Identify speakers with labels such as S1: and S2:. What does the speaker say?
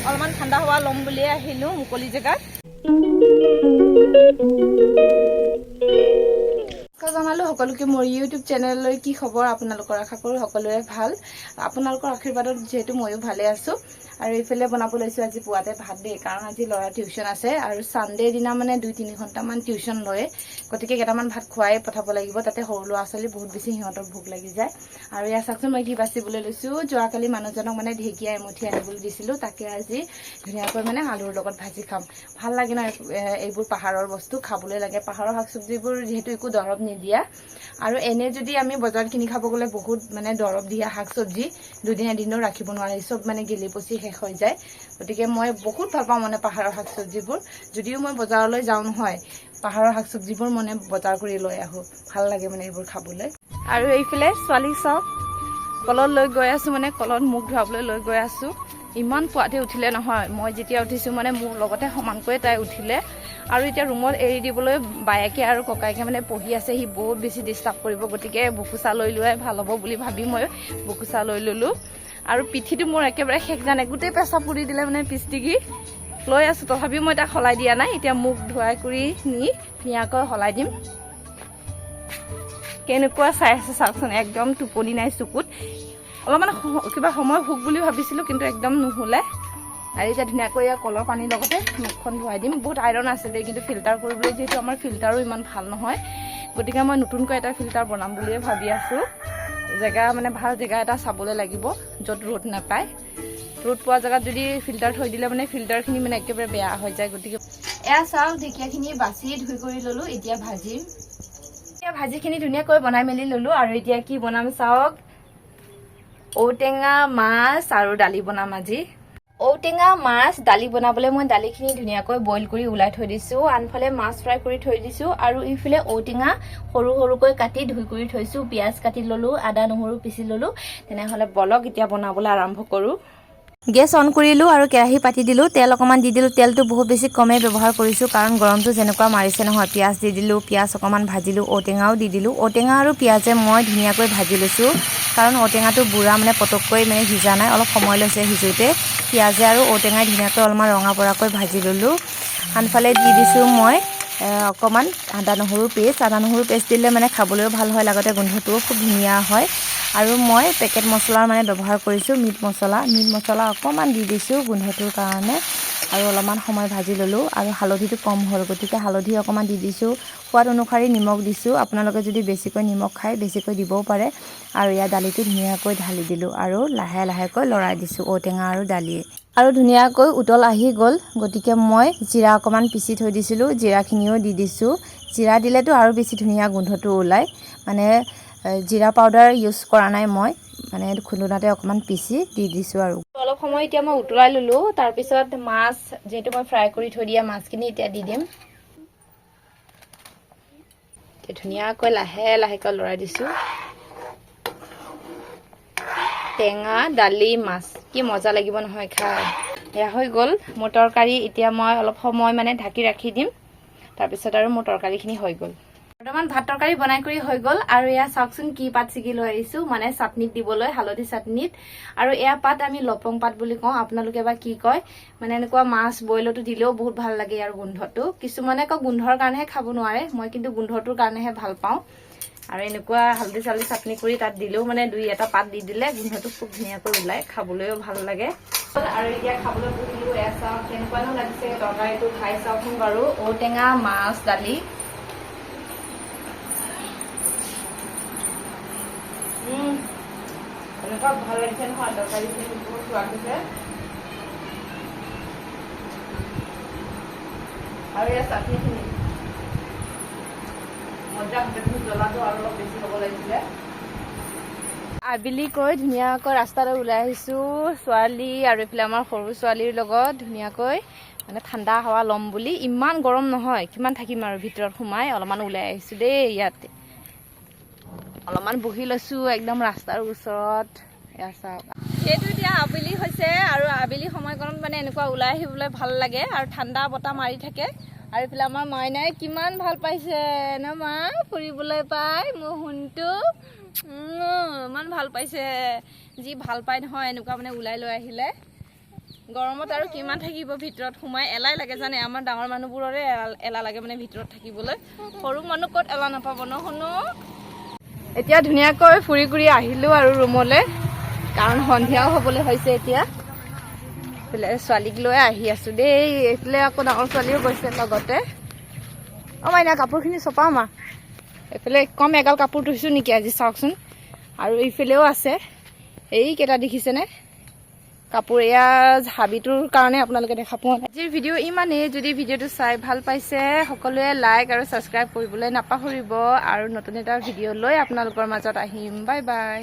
S1: অলপমান ঠাণ্ডা হাৱা ল'ম বুলিয়ে আহিলোঁ মুকলি জেগাত। জনালোঁ সকলোকে মোৰ ইউটিউব চেনেললৈ কি খবৰ আপোনালোকৰ, আশা কৰোঁ সকলোৰে ভাল। আপোনালোকৰ আশীৰ্বাদত যিহেতু ময়ো ভালে আছোঁ। আৰু এইফালে বনাব লৈছোঁ আজি পুৱাতে ভাত দেই, কাৰণ আজি ল'ৰা টিউশ্যন আছে আৰু ছানডে দিনা মানে 2-3 ঘণ্টামান টিউশ্যন লয়, গতিকে কেইটামান ভাত খুৱাই পঠাব লাগিব। তাতে সৰু ল'ৰা ছোৱালী বহুত বেছি সিহঁতৰ ভোক লাগি যায়। আৰু ইয়াৰ চাওকচোন মই কি বাচিবলৈ লৈছোঁ। যোৱাকালি মানুহজনক মানে ঢেকীয়া এমুঠি আনিবলৈ দিছিলোঁ, তাকে আজি ধুনীয়াকৈ মানে আলুৰ লগত ভাজি খাম। ভাল লাগে ন এইবোৰ পাহাৰৰ বস্তু খাবলৈ লাগে। পাহাৰৰ শাক চব্জিবোৰ যিহেতু একো দৰৱ নিদিয়া, আৰু এনে যদি আমি বজাৰত কিনি খাব গ'লে বহুত মানে দৰৱ দিয়া শাক চব্জি দুদিন এদিনো ৰাখিব নোৱাৰি, চব মানে গেলি পচি শেষ হৈ যায়। গতিকে মই বহুত ভাল পাওঁ মানে পাহাৰৰ শাক চব্জিবোৰ। যদিও মই বজাৰলৈ যাওঁ নহয়, পাহাৰৰ শাক চব্জিবোৰ মানে বজাৰ কৰি লৈ আহোঁ। ভাল লাগে মানে এইবোৰ খাবলৈ। আৰু এইফালে ছোৱালীক চাওক, কলত লৈ গৈ আছোঁ, মানে কলত মুখ ধুৱাবলৈ লৈ গৈ আছোঁ। ইমান পুৱাতে উঠিলে নহয়, মই যেতিয়া উঠিছোঁ মানে মোৰ লগতে সমানকৈ তাই উঠিলে। আৰু এতিয়া ৰুমত এৰি দিবলৈ বায়েকে আৰু ককায়েকে মানে পঢ়ি আছে, সি বহুত বেছি ডিষ্টাৰ্ব কৰিব, গতিকে বুকুচা লৈ লোৱাই ভাল হ'ব বুলি ভাবি মই বুকুচা লৈ ল'লোঁ। আৰু পিঠিটো মোৰ একেবাৰে শেষ জানে, গোটেই পেচাব পুৰি দিলে মানে পিষ্টিকি লৈ আছোঁ, তথাপিও মই তাক সলাই দিয়া নাই। এতিয়া মুখ ধুৱাই কৰি নি ধুনীয়াকৈ সলাই দিম। কেনেকুৱা চাই আছে চাওকচোন, একদম টোপনি নাই চকুত। অলপমান কিবা সময় ভোক বুলি ভাবিছিলোঁ, কিন্তু একদম নুশুলে। আৰু এতিয়া ধুনীয়াকৈ কলৰ পানীৰ লগতে মুখখন ধুৱাই দিম। বহুত আইৰণ আছিলে, কিন্তু ফিল্টাৰ কৰিবলৈ যিহেতু আমাৰ ফিল্টাৰো ইমান ভাল নহয়, গতিকে মই নতুনকৈ এটা ফিল্টাৰ বনাম বুলিয়ে ভাবি আছোঁ। জেগা মানে ভাল জেগা এটা চাবলৈ লাগিব, য'ত ৰ'দ নাপায়। ৰ'দ পোৱা জেগাত যদি ফিল্টাৰ থৈ দিলে মানে ফিল্টাৰখিনি মানে একেবাৰে বেয়া হৈ যায়। গতিকে এয়া চাওক, ঢেকীয়াখিনি বাচি ধুই কৰি ল'লোঁ, এতিয়া ভাজিম। এতিয়া ভাজিখিনি ধুনীয়াকৈ বনাই মেলি ল'লোঁ। আৰু এতিয়া কি বনাম চাওক, ঔটেঙা মাছ আৰু দালি বনাম আজি। ঔটেঙা মাছ দালি বনাবলৈ মই দালিখিনি ধুনীয়াকৈ বইল কৰি ওলাই থৈ দিছোঁ। আনফালে মাছ ফ্ৰাই কৰি থৈ দিছোঁ, আৰু ইফালে ঔটেঙা সৰু সৰুকৈ কাটি ধুই কৰি থৈছোঁ। পিঁয়াজ কাটি ল'লোঁ, আদা নহৰু পিচি ল'লোঁ। তেনেহ'লে বলক এতিয়া বনাবলৈ আৰম্ভ কৰোঁ। গেছ অন কৰিলোঁ আৰু কেৰাহী পাতি দিলোঁ, তেল অকণমান দি দিলোঁ। তেলটো বহুত বেছি কমেই ব্যৱহাৰ কৰিছোঁ, কাৰণ গৰমটো যেনেকুৱা মাৰিছে নহয়। পিঁয়াজ দি দিলোঁ, পিঁয়াজ অকণমান ভাজিলোঁ, ঔটেঙাও দি দিলোঁ। ঔটেঙা আৰু পিঁয়াজে মই ধুনীয়াকৈ ভাজি লৈছোঁ, কাৰণ ঔটেঙাটো বুঢ়া মানে পটককৈ মানে সিজা নাই, অলপ সময় লৈছে সিজোতে। পিঁয়াজে আৰু ঔটেঙাই ধুনীয়াকৈ অলপমান ৰঙা পৰাকৈ ভাজি ল'লোঁ। আনফালে দি দিছোঁ মই অকণমান আদা নহৰু পেষ্ট। আদা নহৰু পেষ্ট দিলে মানে খাবলৈও ভাল হয়, লগতে গোন্ধটোও খুব ধুনীয়া হয়। আৰু মই পেকেট মছলাৰ মানে ব্যৱহাৰ কৰিছোঁ, মিট মছলা অকণমান দি দিছোঁ গোন্ধটোৰ কাৰণে। আৰু অলপমান সময় ভাজি ল'লোঁ, আৰু হালধিটো কম হ'ল, গতিকে হালধি অকণমান দি দিছোঁ। সোৱাদ অনুসৰি নিমখ দিছোঁ, আপোনালোকে যদি বেছিকৈ নিমখ খায় বেছিকৈ দিবও পাৰে। আৰু ইয়াৰ দালিটো ধুনীয়াকৈ ঢালি দিলোঁ, আৰু লাহে লাহেকৈ লৰাই দিছোঁ ঔটেঙা আৰু দালিয়ে। আৰু ধুনীয়াকৈ উতল আহি গ'ল, গতিকে মই জিৰা অকণমান পিচি থৈ দিছিলোঁ, জিৰাখিনিও দি দিছোঁ। জিৰা দিলেতো আৰু বেছি ধুনীয়া গোন্ধটো ওলায়, মানে জিৰা পাউডাৰ ইউজ কৰা নাই মই, মানে খুন্দনাতে অকণমান পিচি দি দিছোঁ। আৰু অলপ সময় এতিয়া মই উতলাই ল'লোঁ। তাৰপিছত মাছ, যিহেতু মই ফ্ৰাই কৰি থৈ দিয়া মাছখিনি এতিয়া দি দিম। ধুনীয়াকৈ লাহে লাহেকৈ লৰাই দিছোঁ। টেঙা দালি মাছ, কি মজা লাগিব নহয় খাই। এয়া হৈ গ'ল মোৰ তৰকাৰী। এতিয়া মই অলপ সময় মানে ঢাকি ৰাখি দিম, তাৰপিছত আৰু মোৰ তৰকাৰীখিনি হৈ গ'ল। বৰ্তমান ভাত তৰকাৰী বনাই কৰি হৈ গ'ল। আৰু এয়া চাওকচোন কি পাত ছিগি লৈ আহিছোঁ, মানে চাটনিত দিবলৈ, হালধি চাটনিত। আৰু এয়া পাত আমি লপং পাত বুলি কওঁ, আপোনালোকে বা কি কয়। মানে এনেকুৱা মাছ বইলতো দিলেও বহুত ভাল লাগে ইয়াৰ গোন্ধটো। কিছুমানে আকৌ গোন্ধৰ কাৰণেহে খাব নোৱাৰে, মই কিন্তু গোন্ধটোৰ কাৰণেহে ভাল পাওঁ। আৰু এনেকুৱা হালধি চালধি চাটনি কৰি তাত দিলেও মানে 2-এটা পাত দি দিলে গোন্ধটো খুব ধুনীয়াকৈ ওলায়, খাবলৈও ভাল লাগে। আৰু এতিয়া খাবলৈ বহিলোঁ। এয়া চাওক কেনেকুৱানো লাগিছে তৰকাৰীটো, খাই চাওকচোন বাৰু। ঔটেঙা মাছ দালি, এনেকুৱা ভাল লাগিছে নহয় তৰকাৰীখিনি, বহুত সোৱাদ হৈছে। আৰু এয়া চাটনিখিনি মজা হৈছে, কিন্তু জ্বলাটো আৰু অলপ বেছি হ'ব লাগিছিলে। আবেলিকৈ ধুনীয়াকৈ ৰাস্তালৈ ওলাই আহিছোঁ, ছোৱালী আৰু এইফালে আমাৰ সৰু ছোৱালীৰ লগত ধুনীয়াকৈ মানে ঠাণ্ডা হাৱা ল'ম বুলি। ইমান গৰম নহয়, কিমান থাকিম আৰু ভিতৰত সোমাই। অলপমান ওলাই আহিছোঁ দেই, ইয়াতে অলপমান বহি লৈছোঁ একদম ৰাস্তাৰ ওচৰত। এয়া চাওক, সেইটো এতিয়া আবেলি হৈছে, আৰু আবেলি সময়কণত মানে এনেকুৱা ওলাই আহিবলৈ ভাল লাগে, আৰু ঠাণ্ডা বতাহ মাৰি থাকে। আৰু এইফালে আমাৰ মাইনাই কিমান ভাল পাইছে ন মা ফুৰিবলৈ পাই, মোৰ সোণটো ইমান ভাল পাইছে। যি ভাল পায় নহয় এনেকুৱা মানে ওলাই লৈ আহিলে। গৰমত আৰু কিমান থাকিব ভিতৰত সোমাই এলাই লাগে জানে আমাৰ ডাঙৰ মানুহবোৰৰে এলা লাগে মানে ভিতৰত থাকিবলৈ সৰু মানুহ ক'ত এলা নাপাব ন শুনো এতিয়া ধুনীয়াকৈ ফুৰি ঘূৰি আহিলো আৰু ৰুমলৈ কাৰণ সন্ধিয়াও হ'বলৈ হৈছে এতিয়া ছোৱালীক লৈ আহি আছো দেই এইফালে আকৌ ডাঙৰ ছোৱালীও গৈছে লগতে মাইনা কাপোৰখিনি চপাও মা এইফালে কম এগাল কাপোৰ ধুইছো নেকি আজি চাওকচোন আৰু এইফালেও আছে এইকেইটা দেখিছেনে কাপোৰ এয়া হাবিটোৰ কাৰণে আপোনালোকে দেখা পোৱা নাই আজিৰ ভিডিঅ' ইমানেই যদি ভিডিঅ'টো চাই ভাল পাইছে সকলোৱে লাইক আৰু ছাবস্ক্ৰাইব কৰিবলৈ নাপাহৰিব আৰু নতুন এটা ভিডিঅ' লৈ আপোনালোকৰ মাজত আহিম বাই বাই